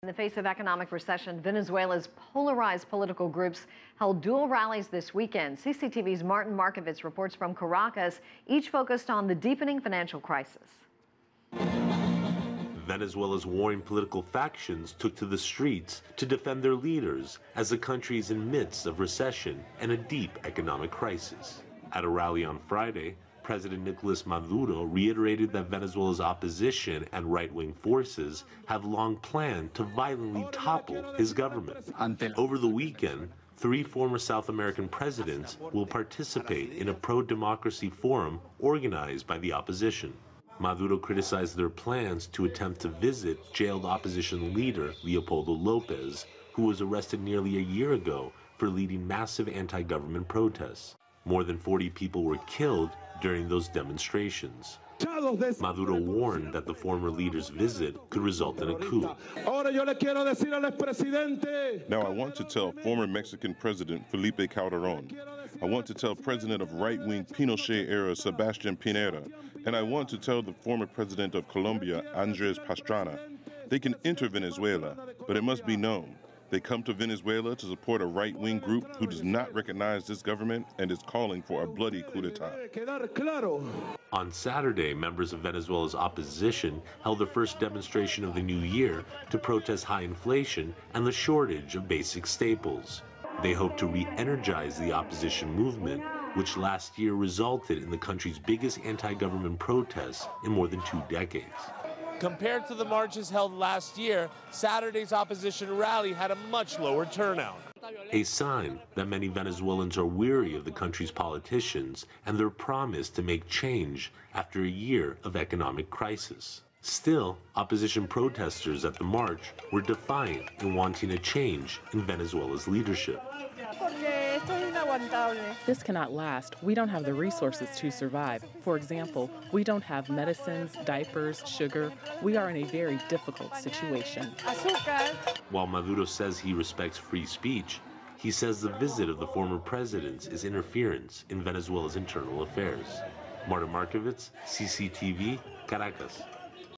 In the face of economic recession, Venezuela's polarized political groups held dual rallies this weekend. CCTV's Markovits reports from Caracas, each focused on the deepening financial crisis. Venezuela's warring political factions took to the streets to defend their leaders as the country is in midst of recession and a deep economic crisis. At a rally on Friday, President Nicolas Maduro reiterated that Venezuela's opposition and right-wing forces have long planned to violently topple his government. Over the weekend, 3 former South American presidents will participate in a pro-democracy forum organized by the opposition. Maduro criticized their plans to attempt to visit jailed opposition leader Leopoldo Lopez, who was arrested nearly a year ago for leading massive anti-government protests. More than 40 people were killed during those demonstrations. Maduro warned that the former leader's visit could result in a coup. Now I want to tell former Mexican President Felipe Calderón, I want to tell President of right-wing Pinochet-era Sebastián Pinera, and I want to tell the former President of Colombia, Andrés Pastrana, they can enter Venezuela, but it must be known. They come to Venezuela to support a right-wing group who does not recognize this government and is calling for a bloody coup d'etat. On Saturday, members of Venezuela's opposition held their first demonstration of the new year to protest high inflation and the shortage of basic staples. They hope to re-energize the opposition movement, which last year resulted in the country's biggest anti-government protests in more than 2 decades. Compared to the marches held last year, Saturday's opposition rally had a much lower turnout. A sign that many Venezuelans are weary of the country's politicians and their promise to make change after a year of economic crisis. Still, opposition protesters at the march were defiant in wanting a change in Venezuela's leadership. This cannot last. We don't have the resources to survive. For example, we don't have medicines, diapers, sugar. We are in a very difficult situation. While Maduro says he respects free speech, he says the visit of the former presidents is interference in Venezuela's internal affairs. Markovits, CCTV, Caracas.